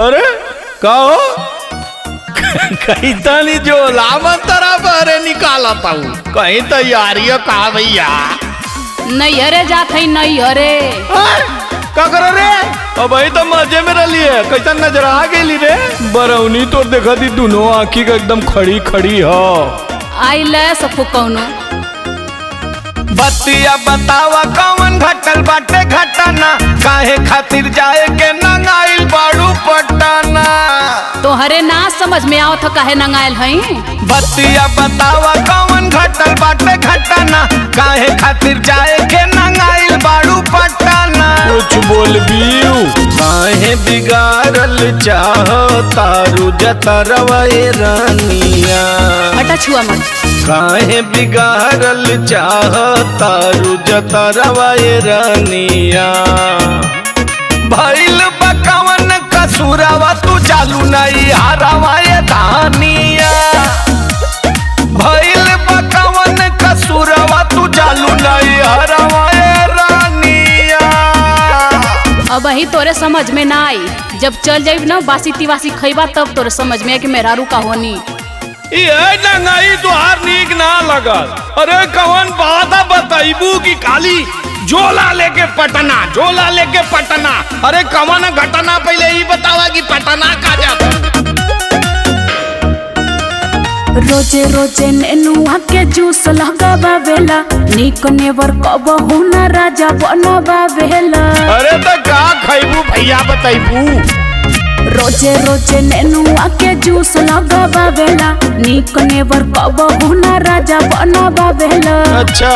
अरे कहो कहीं तनी जो लामन तरफ अरे निकालता हूँ कहीं तैयारी का भैया नहीं अरे जात है नहीं अरे का कर रे अब भाई तो मजे में रही है कैसा नजर आ गई रे बरौनी तो देखा दी दोनों आँखी का एकदम खड़ी खड़ी हो आई ले सफु कौनो बतिया बतावा कौन घटल बाटे घटना काहे खातिर जाए के नंगाइल बाड़ू पटना तोहरे ना समझ में आओ तो काहे नंगाइल हई बतिया बतावा कौन घटल बाटे घटना काहे खातिर जाए के नंगाइल बाड़ू पटना कुछ बोल बियू काहे बिगाड़ल चाहतारू जतरवा रानिया हटा छुआ मत काहे बिगाड़ल चाहतारू जतरवा रानिया भइल बकवन कसूरवा तू चालू नहीं हारवा धानिया भइल बकवन कसूरवा तू चालू नहीं हारवा रानिया अब ही तोरे समझ में ना आई जब चल जाइब ना बासी तिवासी खइबा तब तोरे समझ में आई कि मेरा रू का होनी ये नंगाई तुहार नीक ना लगल अरे कौन बात बताइबू की काली झोला लेके पटना अरे कौन घटना पहले ही बतावा कि पटना का जाता रोजे रोजे नेनुआ के जूस लगावेला नीक नेवर कबहू ना राजा बनवावेला अरे तो का खइबू भैया बताइबू रोजे रोजे नेनुआ के जूस लगावेला नीक नेवर कबहू ना राजा बनवावेला अच्छा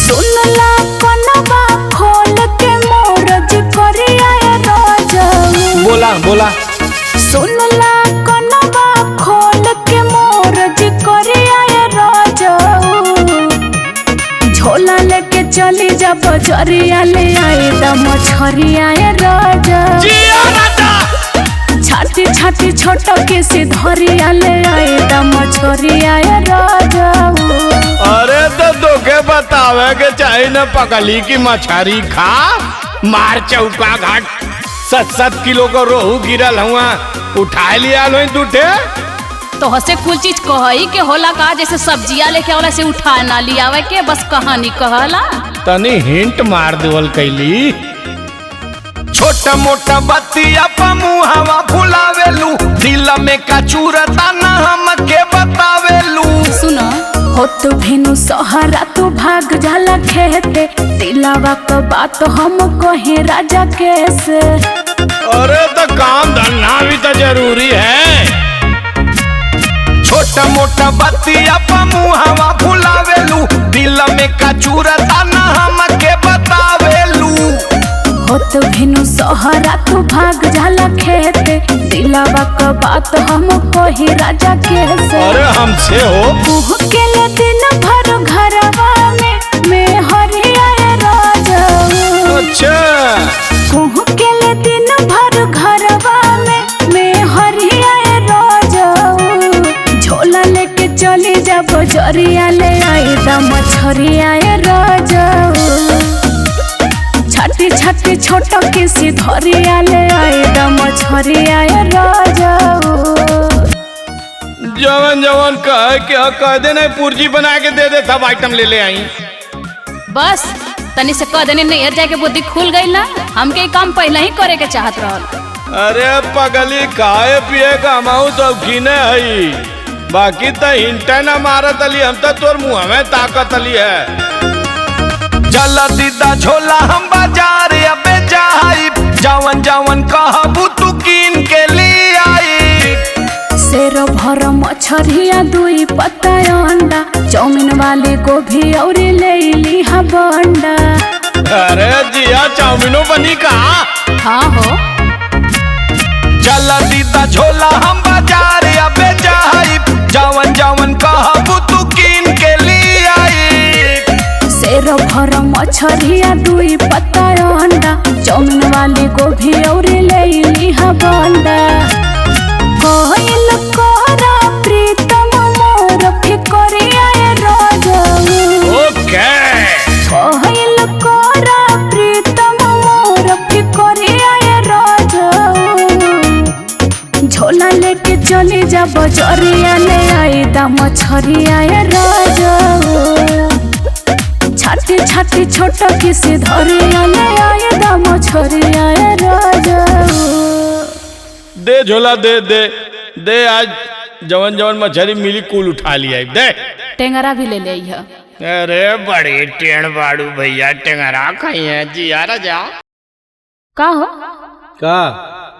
सुनला कनवा खोल के मोरज करिया राजा बोला सुनला कनवा खोल के मोरज करिया राजा झोला लेके चली जा बजरिया ले आए दम छरिया राजा छाती छाती छोटो के सिधरिया ले आए दम छरिया राजा अरे तो दोगे बतावे के चाहे न पकली की मछरी खा मार चौका घाट 7-7 किलो का रोहू गिरल हुआ उठा लिया लो दूठे तो हसे कुल चीज कही के होला का जैसे सब्जिया लेके वाला से उठा ना लियावे के बस कहानी कहला तनी हिंट मार देवल कैली छोटा मोटा बतिया पर मुहावा फुलावेलू दिल में कचूरता ना हमके बतावेलू सुनो हो तू भेनु सहारा तू भाग जाला खेते दिलावा का बात हम कहे राजा कैसे अरे तो काम धंधा भी तो जरूरी है छोटा मोटा बतिया पर मुहावा फुलावेलू दिल में कचूरता ना हमके बतावेलू हो तू भेनु सहारा तू भाग जाला खेते दिलावा का बात हम कहे राजा कैसे अरे हमसे हो मुँह के ले दिन भर घरवा में हरिया राजा अच्छा मुँह के ले दिन भर घरवा में हरिया राजा झोला लेके चली जा बजरिया ले आई दम छरिया राजा छाती छाती छोटो के सिधरिया ले आई दम छरिया राजा जवन कह दे नहीं पुर्जी बना के दे सब आइटम ले आई बस तनी से कह देने नहीं जाके बुद्धि खुल गई ना हमके काम पहले ही करे के चाहत रहल अरे पगली खाए पिए का हमाऊ शौकीन है बाकी तो हिंटा ना मारत अली हम तो तोर मुँह में ताकत अली है चल दीदा झोला हम बाजार अबे जाई जवन जवन कहबू तू कीन के लिए आई शेर भर मछरिया दुई पत्ता अंडा चाउमीन वाले गोभी और ले ली बंडा अरे जिया चाउमीनो बनी का हाँ हो चल दीदा झोला हम बाजार अबे जाई जवन जवन कहबू तू कीन के लिए आई शेर भर मछरिया दुई पत्ता अंडा चाउमीन वाले गोभी और ले ली बंडा कहल कोरा प्रीतम मोर फिकरिया राजा ओके कहल कोरा प्रीतम मोर फिकरिया जा बजरिया ले आई दा मछरिया राजा छाती छाती छोटा किसी धरिया ले आई दा मछरिया राजा। दे झोला दे दे दे, आज जवन जवन मछली मिली कुल उठा लिया दे। टेंगरा भी ले ले है। अरे बड़ी टेढ़ बाड़ू भैया, टेंगरा खाई है जी यार जा। का हो का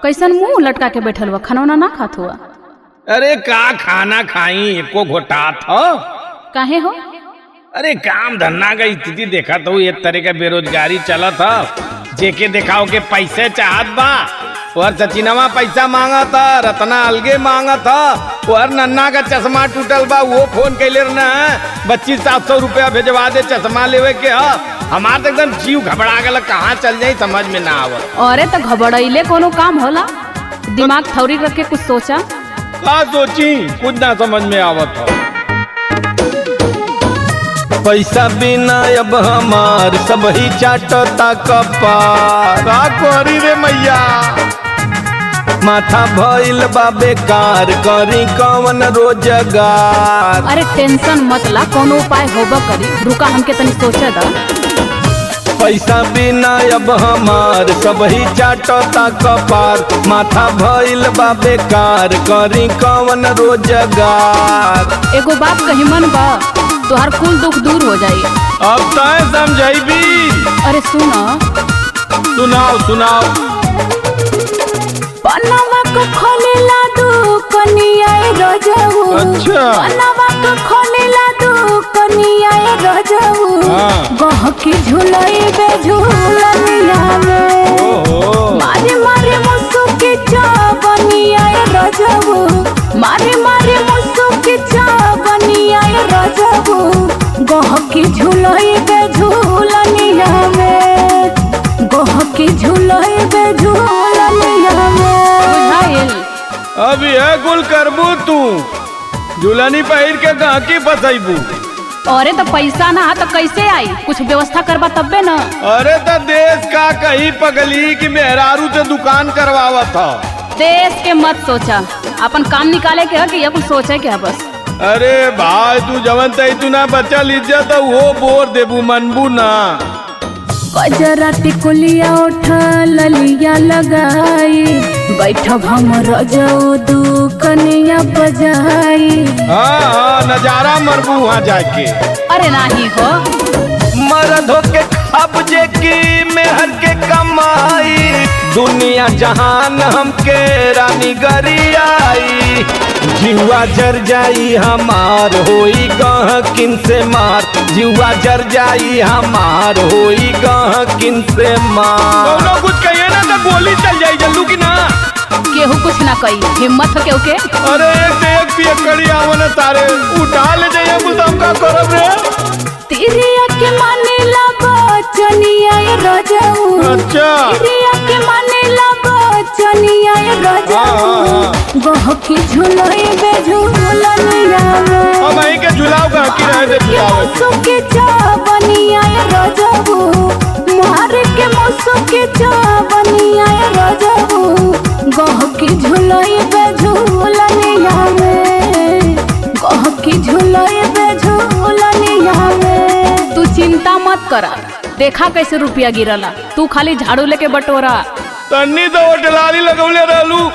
कैसन मुंह लटका के बैठल हुआ, खाना ना खात हुआ? अरे का खाना खाई, एको घोटा था। काहे हो? अरे काम धंधा का स्थिति देखा तो ये तरह का बेरोजगारी चला था, जेके देखाओ के पैसे चाहत बा। और सचिनवा पैसा मांगा था, रत्ना अलगे मांगा था, और नन्ना का चश्मा टूटल बा, वो फोन कैले ना 2500 रुपया भेजवा दे चश्मा लेवे के। हमार तो एकदम जीव घबरा गया, कहाँ चल जाई समझ में ना आवत। अरे तो घबराइले कोनो काम होला? दिमाग थौरी रख के कुछ सोचा। का सोची, कुछ ना समझ में आवत हो। पैसा बिना अब हमार सब ही चाटता कपार, का करी रे मैया। माथा भइल बा बेकार, करी कवन रोजगार। अरे टेंशन मत ला, कोनो उपाय होबा करी, रुका हमके तनी सोचे दा। पैसा बिना अब हमार सब ही चाटता कपार, माथा भइल बा बेकार, करी कवन रोजगार। एगो बात कही मन बा, तोहर कुल दुख दूर हो जाई। अब तय समझाइबी। अरे सुना, सुनाओ सुनाओ। पनावा को खोलेला दुकनिया रजऊ। अच्छा। पनावा को खोलेला दुकनिया रजऊ। गहकी झुलई बे झुलनिया में। मारे मारे मुसुकी चावनिया रजऊ। मारे मारे मुसुकी चावनिया रजऊ। गहकी झुलई बे झुलनिया में। गहकी झुलई बे झुलनिया में। अभी है गुल करबू तू, झुलनी पहिर के गहकी फसैबू। अरे तो पैसा ना तो कैसे आई, कुछ व्यवस्था करबा तब्बे न। अरे तो देश का कहीं पगली की मेहरारू से दुकान करवावा था। देश के मत सोचा, अपन काम निकाले के है कि ये कुछ सोचे के है बस। अरे भाई तू जवन तई तू ना बचल इज्जत वो बोर देबू मनबू ना। गजरा टिकुलिया उठा ललिया लगाई, बैठब हम रजऊ दुकनिया बजाई। हाँ नजारा मरबू वहाँ जाके। अरे नहीं हो मर्द होके अब जे की मेहर के कमाई, दुनिया जहान हमके रानी गरियाई। जीवा जर जाई हमार होई गहकिन से मार, जीवा जर जाई हमार होई गहकिन से मार। कौनो कुछ कहिए ना तो गोली चल जाई जल्लू की ना। केहू कुछ ना कही, हिम्मत हो के। अरे एक पियकड़ी आवना तारे उठा ले जाइए बुलदम का करब रे। तिरिया के माने ला बचनिया रजऊ। अच्छा। तिरिया के माने ला बचनिया रजऊ। गहकी झुलई बे झुलनिया में। अब आई के झुलाओ गहकी रहे दे झुलाओ। मुसुकी चावनिया रजऊ। मार के मुसुकी चावनिया रजऊ। गहकी झुलई बे झुलनिया में। गहकी झुलई बे झुलनिया में। तू चिंता मत करा, देखा कैसे रुपया गिरला, तू खाली झाड़ू लेके बटोरा। तन्नी तो होटलाली लगौले रहलू,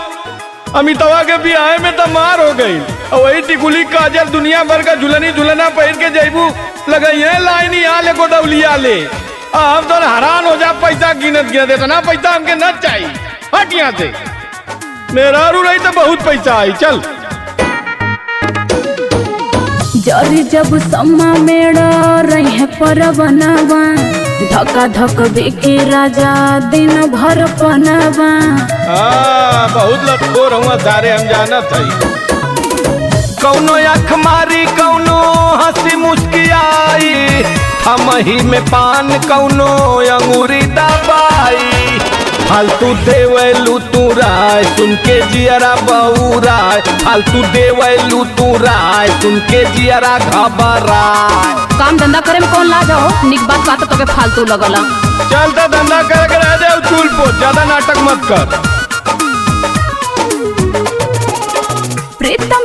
अमितवा के बियाह में तो मार हो गई। और वही टिकुली काजल दुनिया भर का झुलनी झुलना पहिर के जैबू लगाइए लाइन यहाँ ले गोदौलिया ले। अब तो हैरान हो जा, पैसा गिनत गिनत देता ना, पैसा हमके न चाहिए, हट यहाँ से। मेरा रू रही तो बहुत पैसा आई। चल जरी जब सम्मा मेड़ा रहे पर बनवा, धक्का धक बेके राजा दिन भर पनवा। बहुत लटकोर हुआ सारे हम जानत हई। कौनो आँख मारी कौनो हंसी मुस्कियाई, हम ही में पान कौनो अंगूरी दबाई। फालतू देवलू तू राय सुन के जियरा बउराय, फालतू देवलू तू राय सुन के जियरा घबराय। काम धंधा करे में कौन लाज हो, निक बात बात तो के फालतू लगला। चलता धंधा करे के रह जाओ चूल पो, ज्यादा नाटक मत कर। प्रीता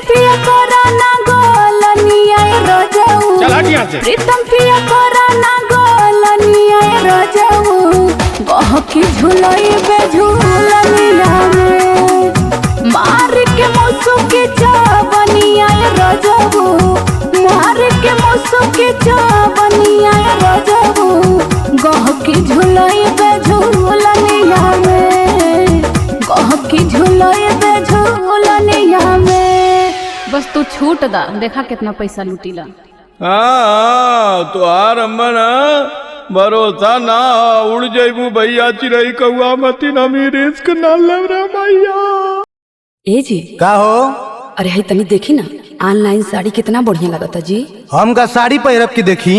यहाँ से। प्रीतम पिया करा ना गोलनिया रजऊ बहकी झुलई बे झूलनिया में मार के मुसुकी चावनिया रजऊ मार के मुसुकी चावनिया रजऊ गहकी झुलई बे झूलनिया में गहकी झुलई बे झूलनिया में। बस तू छूट दा, देखा कितना पैसा लूटीला। हाँ तुहार अम्मन भरोसा ना उड़ जाइबू भैया चिड़ई कौआ मती ना मी रिस्क ना लेव रे भैया। ए जी का हो? अरे है तनी देखी ना ऑनलाइन साड़ी कितना बढ़िया लगता जी। हम का साड़ी पहिरब की देखी?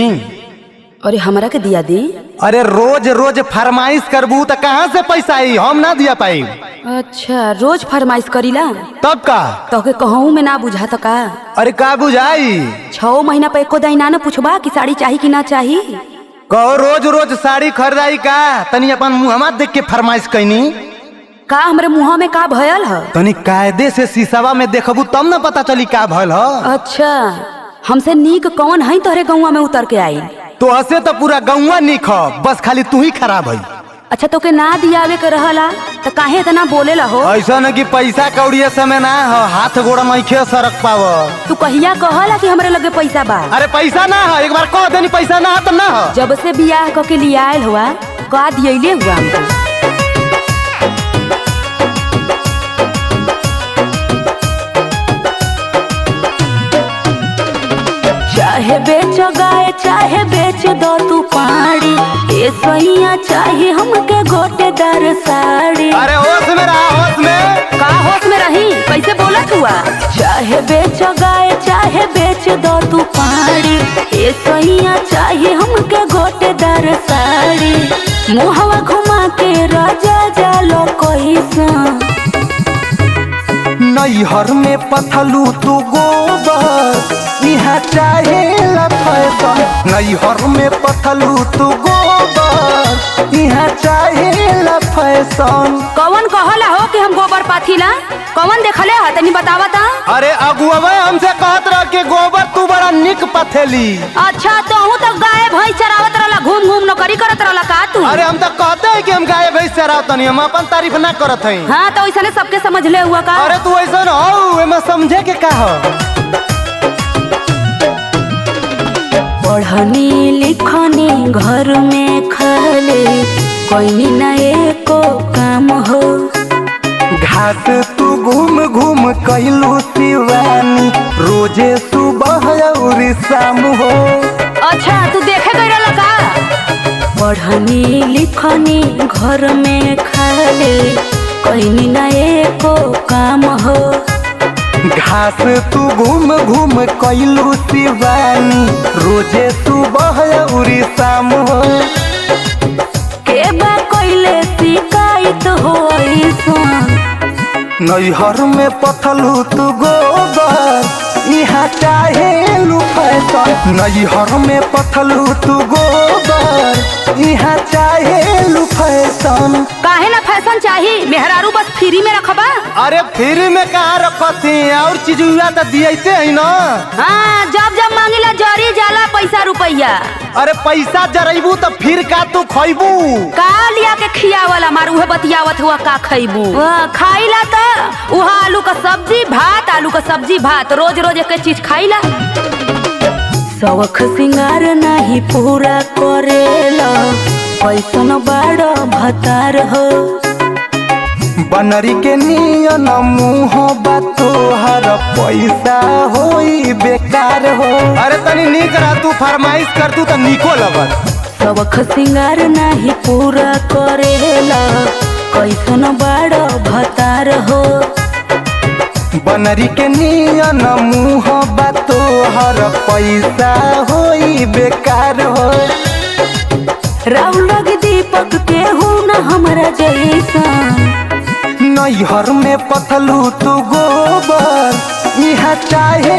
अरे हमरा के दिया दी। अरे रोज रोज फरमाइश करबू तो कहाँ से पैसा आई? हम ना दिया पाई। अच्छा रोज फरमाइश करीला तब का तो के कहूँ में ना बुझा तो का? अरे का बुझाई? 6 महीना पे एको दाई ना पूछबा कि साड़ी चाहिए कि ना चाहिए। कहो रोज रोज साड़ी खरीदाई का? तनी अपन मुँह देख के फरमाइश कैनी का हमरे मुँह में का भयल है? तनी कायदे से शीशवा में देखबू तब न पता चली का भयल है। अच्छा हमसे नीक कौन है तोहरे गौवा में उतर के आई? तो हसे तो पूरा गौवा निक हो, बस खाली तू ही खराब है। अच्छा तो के ना दियावे के रहला तो काहे इतना बोले ला हो? ऐसा न कि पैसा कौड़िया समय ना हो, हाथ गोड़ा नइखे सरक पाव। तू कहिया कहला कि हमरे लगे पैसा बा? अरे पैसा ना हो, एक बार कह देनी पैसा ना हो तो ना हो। जब से बियाह क के लिए आयल हुआ का दियले हुआ हमको। चाहे बेच गाय चाहे बेच दो तू पाड़ी ए सैया चाहे हमके गोटेदार साड़ी। अरे होश में रहा, होश में का होश में रही? कैसे बोलत हुआ? चाहे बेच गाय चाहे बेच दो तू पाड़ी ए सैया चाहे हमके गोटेदार साड़ी। मुहवा घुमा के राजा जालो कैसा नैहर में पथलू तू गोबर यहाँ चाहे फैशन। नैहर में पथलू तू गोबर यहाँ चाहे फैशन। कौन कहला हो कि हम गोबर पाथीला? कौन देखले है तनी बतावा ता? अरे अगुआ हमसे कहत रह के गोबर तू बड़ा निक पथेली। अच्छा तो हूँ तो गाय भैंस चरावत रहला, घूम घूम नौकरी करत रहला का तू? अरे हम तो कहते हैं कि हम गाय भैंस चरावत नहीं, हम अपन तारीफ ना करत हैं। हाँ तो ऐसा सबके समझ ले हुआ का? अरे तू ऐसा हो एमे समझे के का हो? पढ़नी लिखनी घर में खाले कोई ना एको काम हो। घास तू घूम घूम कैलू शिवानी रोजे सुबह और शाम हो। अच्छा तू देखे गई रहला का? पढ़नी लिखनी घर में खाले कोई ना एको काम हो। घास तू घूम घूम कैलू शिवानी रोजे सुबह और शाम हो। के बा कोइले शिकायत हो नैहर में पथलू तू गोबर यहाँ चाहे लू फैशन। नैहर में पथलू तू गोबर यहाँ चाहे लू फैशन। काहे ना फैशन चाहिए? मेहरारू बस फ्री में रखबा? अरे फ्री में कहाँ रखती और चीज तो दियते है ना। हाँ जब जब मांगिला जरी जाला पैसा रुपया। अरे पैसा जरेबू तो फिर का तू खैबू? का लिया के खियावला मार उहे बतियावत हुआ का खैबू? खाइला तो उहा आलू का सब्जी भात, आलू का सब्जी भात, रोज रोज एक चीज खाइला। शौख सिंगार नहीं पूरा करेला पैसन बड़ भतार हो। बनरी के नियन मुँह बा तोहर पैसा होई बेकार हो। अरे तनी निक रह, तू फरमाइश कर तू तो निको लगत। शौख सिंगार नहीं पूरा करेला कैसन बड़ भतार हो। बनरी के नियन मुँह बा तोहर पैसा होई बेकार हो। राहुल दीपक के हो न हमरा जैसा। नैहर में पथलू तू गोबर यहाँ चाहे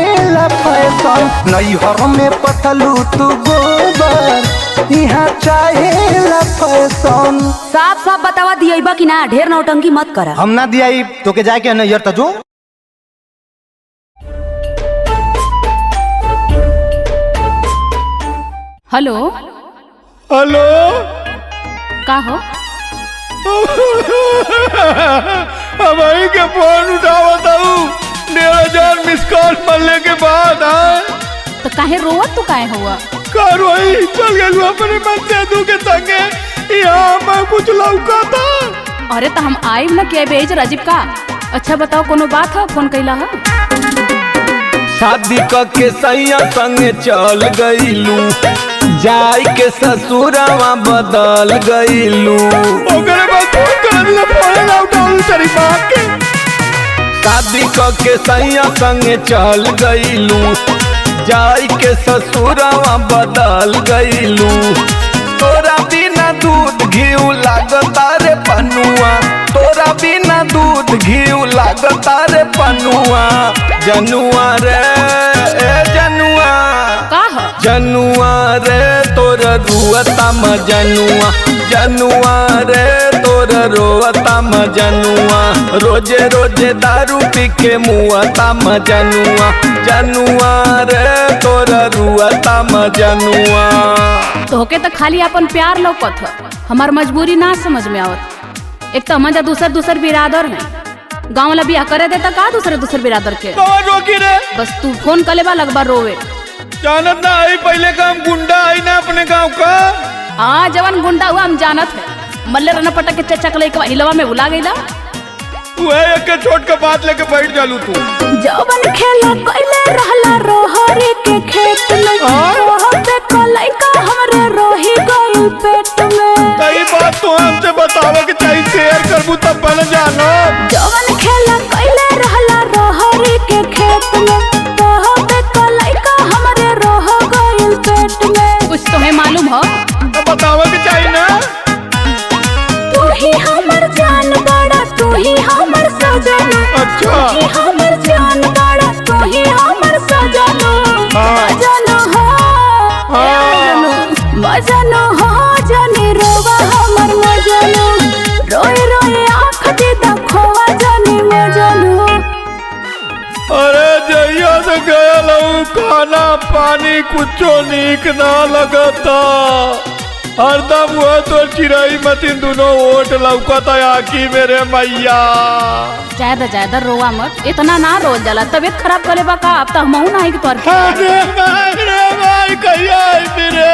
फैशन। नैहर में पथलू तू गोबर यहाँ चाहे फैशन। साफ साफ बतावा दिया कि ना? ढेर नौटंकी मत करा। हम ना दिया तो के जाके नैहर तो जो। हेलो हेलो का हो? हमारी के फोन उठावत हूँ 1,500 मिस कॉल मिलने के बाद। तो काहे रोवत तू काहे हुआ? कारवाई चल गई अपने मन से दू के संगे यहाँ मैं कुछ लौका था। अरे तो हम आइब न के बेच राजीव का। अच्छा बताओ कोनो बात है फोन कैला है? शादी के सैया संगे चल गईलू जाई के ससुरवा बदल गईलू। ओकरे बाद फोन करले फोन ना उठाऊ तेरी बात के। शादी के सैया संगे चल गईलू जाई के ससुरवा बदल गईलू। तोरा बिना दूध घीव लागता रे पनुआ, तोरा बिना दूध घीव लागता रे पनुआ। जनुआ रे जनुआ का है? जनुआ रे तोर रुअता मजनुआ, जनुआ रे तोर रोअता मजनुआ। रोजे रोजे दारू पी के मुआता मजनुआ, जनुआ रे तोर रुअता मजनुआ। तोहके तो खाली अपन प्यार लौकत है, हमार मजबूरी ना समझ में आवत। एक तो मजा दूसर बिरादर है, गाँव वाला बियाह करे देता का दूसरे बिरादर के। रोकी रे बस तू फोन कले बा लगभग रोवे। जानत ना आई पहले काम गुंडा आई ना अपने गांव का। हाँ जवान गुंडा हुआ हम जानत है। मल्ले रना पटक के चचा कले के हिलवा में भुला गईला। तू है एक के छोट के बात लेके बैठ जालू तू। जवन खेला कइले रहला रोहरी के खेत में, ओह पे कलाई का हमरे रोही गइल पेट में। कई बात तो हमसे बतावे कि चाहिए शेयर करबू तब बन जानो। जवन खेला कइले रहला रोहरी के खेत में, ओह पे कलाई का हमरे रोह गइल पेट में। कुछ तुम्हें मालूम हो? तो बतावे कि चाहिए ना। तू ही हमर जान बड़ा, तू ही हमर सजन। अच्छा तू ही हमर जान बड़ा, तू ही हमर सजन। मजनू हो मजनू हो जानी रोवा हमर मजनू। रोए रोए आँख दे दखोवा जानी मजनू। अरे जइया से गया लहू खाना पानी कुछो नीक ना लगता। हरदम हुआ तो चिराई मतीन दोनों ओट लौकता आकी मेरे मैया। ज्यादा रोवा मत, इतना ना रोल जाला, तबीयत खराब करे बा का। अब तो हमहू नहीं कि तोर अरे भाई कहिया मेरे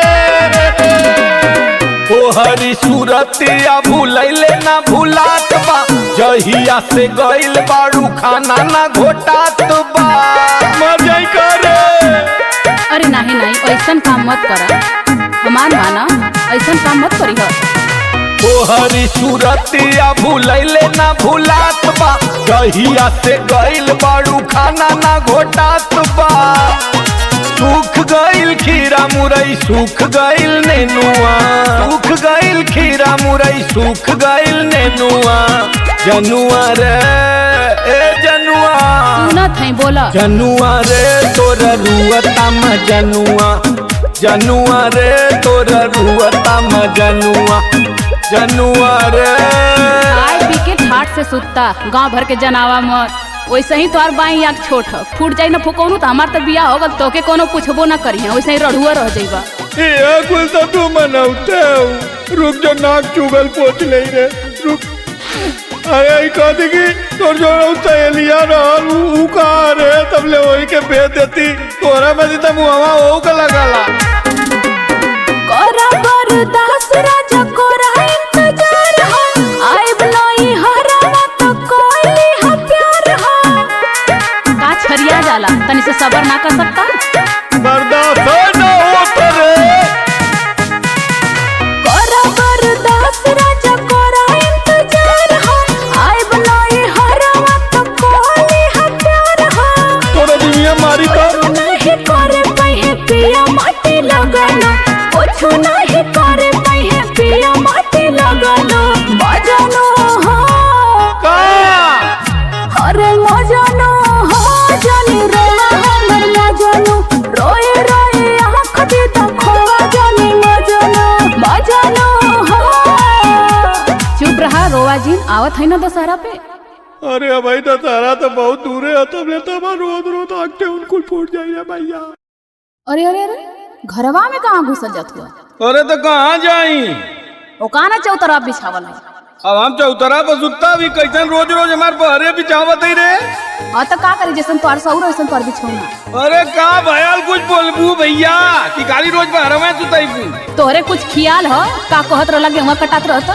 ओ हरी सूरतिया भूलैले ना भूलात बा। जहिया से गइल बाड़ू खाना ना घोटात बा। मजाई करे। अरे नहीं ऐसा काम मत करा, हमार माना ऐसा काम मत करी हो। ओ हरी सूरतिया भूलैले ना भूलात बा। जहिया से गइल बाड़ू खाना ना घोटात बा। सूख गइल खीरा मुरई सूख गइल नेनुआ, सूख गइल खीरा मुरई सूख गइल नेनुआ। जनुआ रे ए जनुआ सुनत है बोला। जनुआ रे तोरा रुअता मजनुआ, जनुआ रे तोरा रुअता मजनुआ। जनुआ रे आय पी के ठाट से सुतता, गांव भर के जनावा मत। वैसे ही तोर बाई आँख छोट है, फूट जाई ना फुकौनू तो हमार तो बिया होगा तो के कोनो पूछबो ना करी है। वैसे ही रढ़ुआ रह जाइबा। ये कुल तो तू मनाउते हो। रुक जो नाक चुगल पोछ ले रे रुक। अरे कहती कि तोर जो सहेलिया रहल ऊ कहाँ रे तब ले वही के भेज देती। तोरा में तो मुहवा हो के लगाला। कोरा बरदास राजा कोरा इंतजार हो। आए बनोई हरावा तो कोई हा प्यार हो। का छरिया जाला तनी से सबर ना कर सकता। बर्दाश्त न हो तेरे। कोरा बरदास राजा कोरा इंतजार हो। आए बनोई हरावा तो कोई हा प्यार हो। तोरा दुनिया मारी तो नहीं करे पहे पिया माटी लगाना, कुछ नहीं करे पहे पिया माटी लगाना। मजनू हो का अरे मजनू हो जानी रोवा हमर मजनू। रोए रोए आँख दे दखोवा जानी मजनू हो। चुप रहा रोवा जी, आवत है ना दशहरा पे। अरे भाई तो तारा तो बहुत दूर है तब ले तो रोज रोज आंखें उनको फूट जाइए भैया। अरे घरवा में कहाँ घुसल जात हुआ? अरे तो कहाँ जाई? ओ काना चौतरा बिछावल है। अब हम चौतरा पर सुत्ता भी कैसन रोज रोज हमारे बहरे बिछावत ही रे। हाँ तो का करी, जैसन तोर सौर वैसन तोर बिछौना। अरे का भयाल कुछ बोलबू भैया कि गाली रोज बहरे में सुताईबू? तोहरे कुछ खियाल हो का कहत रहला गेहूं कटात रहता?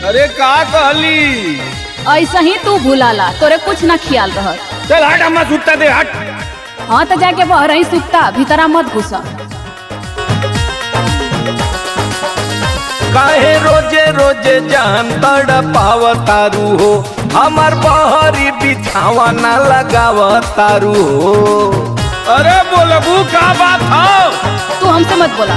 अरे का कहली? ऐसा ही तू भूलाला, तोरे कुछ ना खियाल रहत। चल हट, हम सुत्ता दे हट। हाँ तो जाके बहरे ही सुत्ता, भीतरा मत घुसा। काहे रोजे रोजे जान तड़पावतारू हो, हमार बहरी बिछावा ना लगावतारू हो। अरे बोलबू का बात हो? तू हमसे मत बोला।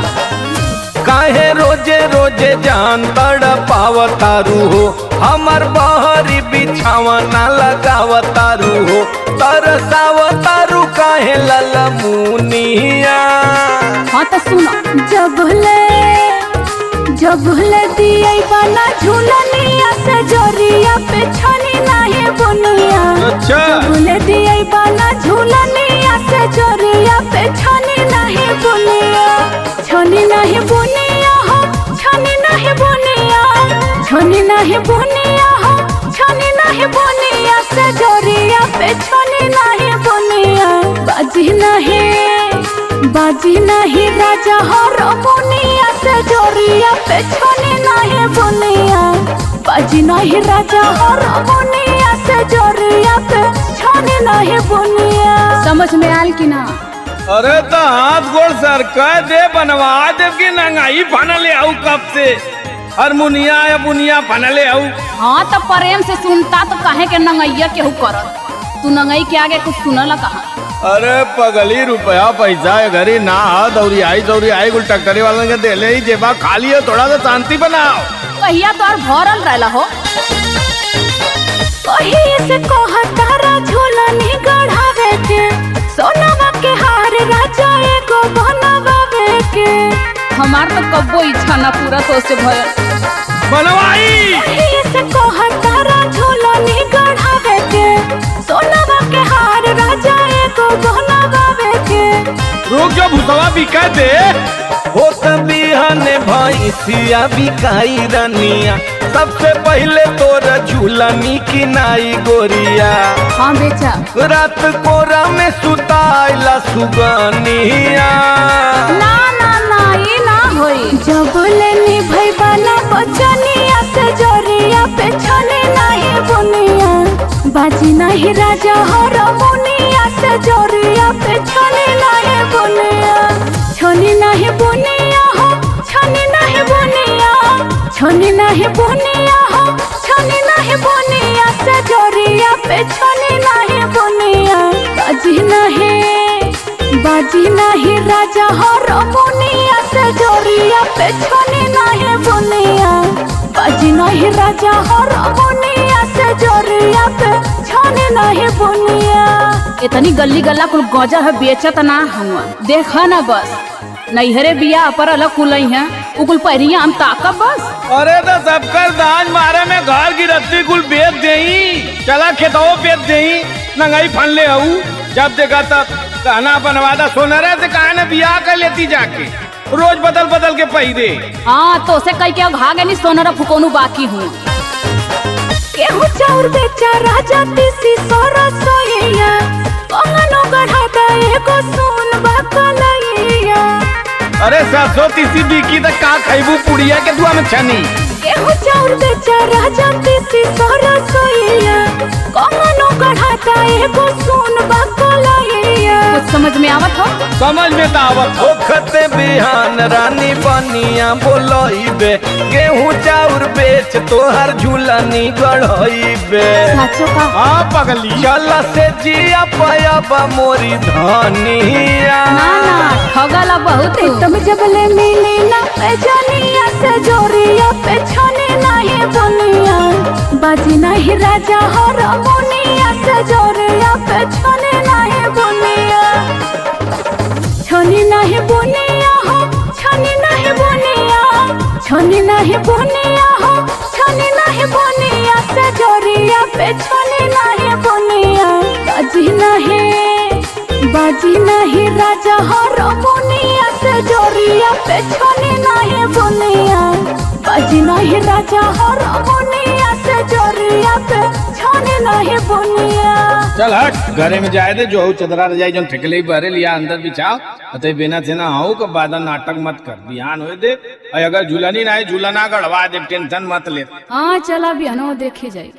काहे रोजे रोजे जान तड़पावतारू हो, हमार बहरी बिछावा ना लगावतारू हो। तरसावतारू काहे ललमुनिया। हाँ तो सुना, जब भले दिए बना झूलनिया से जोरिया पे छनी नहीं बुनिया। अच्छा। जब भले दिए बना झूलनिया से जोरिया पे छनी नहीं बुनिया। छनी नहीं बुनिया हो, छनी नहीं बुनिया, छनी नहीं बुनिया हो, छनी नहीं बुनिया से जोरिया पे छनी नहीं बुनिया। बाजी नहीं राजा हो रमुनिया से जोरिया पे छनी नहीं बुनिया। बाजी नहीं राजा हो रमुनिया से जोरिया पे छनी नहीं बुनिया। समझ में आल कि ना? अरे तो हाथ गोड़ सर कह दे, बनवा दे कि नंगाई फनले आऊ कब से हारमोनिया या बुनिया फनले आऊ। हाँ तो प्रेम से सुनता तो काहे के नंगैया केहू करत? तू नंगई के आगे कुछ सुनला कहा? अरे पगली रुपया पैसा घरी ना दौरी आई गुल टक्करी वाले के देले ही जेबा खाली है, थोड़ा सा शांति बनाओ। कहिया तो और भरल रहला हो। कहिए से कहतारा झूलनी गढ़ावे के, सोनावा के हार राजा एगो बनवावे के। हमार तो कब्बो इच्छा ना पूरा सोच भयल बनवाई। कहिए से कहतारा झूलनी गढ़ावे के, सोनावा के हार राजा एगो बनवावे के। रुक जो भूसवा बिका दे। होत बिहाने भैंसिया बिकाई रनिया, सबसे पहले तोरा झूलनी की नाई गोरिया। हाँ बेचा। रात कोरा में सुताइला सुगनिया। ना ना ना ये ना होई। जब लेनी भई बना बचनिया से जोरिया पे छने नहीं बुनिया। बाजी नहीं राजा हो रमुनिया से जोरिया पे छने नहीं बुनिया। छनी नहीं बुनिया हो, छनी नहीं बुनिया, छनी नहीं बुनिया हो, छनी नहीं बुनिया से जोरिया पे छनी नहीं बुनिया। बाजी नहीं राजा हो रमुनिया से जोरिया पे छनी नहीं बुनिया। बाजी नहीं राजा हो रमुनिया से जोरिया पे छनी नहीं बुनिया। इतनी गली गला कुल गौजा है बेचत ना हुआ। देखा ना बस नैहरे बिया पर अलग कुलई है, उकुल पहिरिया हम ताकब बस। अरे तो सबकर दान मारे में घर गिरफ्ती कुल बेच देई, चला खेतों बेच देई, नंगाई फन ले आऊ। जब देखा तब कहना बनवादा सोनरा से कहा ना बिया कर लेती जाके, रोज बदल बदल के पहिरे। हाँ तो से कई के भागे नहीं सोनरा फुकोनू बाकी हूँ। केहू चाउर बेचा राजा तीसी सोरा सोइया, कंगनो गढ़ाता एगो सोन बाकलैया। अरे 730 बिकी तक का खैबू पुड़िया के दुआ में छनी। केहू चाउर बेचा राजा तीसी सोरा सोइया, कंगनो गढ़ाता एगो सोन बाकलैया। कुछ समझ में आवत हो? समझ में तो आवत हो। खते बिहान रानी बनिया बोलइबे, गेहूं चाउर बेच तोहर झूलनी गढ़इबे। साचो का? हाँ पगली चला से जिया पयबा मोरी धनिया। ना ना ठगला बहुत। तुम जब ले मिली ना पैजनिया से जोरिया पे छनी नहीं बुनिया। बाजी नहीं राजा हो रमुनिया से जोरिया पे छनी नहीं बुनिया। छनी नहीं बुनिया हो, छनी नहीं बुनिया, छनी नहीं बुनिया हो, छनी नहीं बुनिया से जोरिया पे छनी नहीं बुनिया। बाजी नहीं राजा हो रमुनिया से छाने नहीं बुनिया। चल हट घरे में जाए दे जो चदरा रजाई जो ठेकले बहरे लिया अंदर बिछाओ अतः बिना थे ना हो के बाद नाटक मत कर बिहान हो दे और अगर झूलनी ना है झूलना गड़वा दे टेंशन मत ले। हाँ चला भी देखे जाए।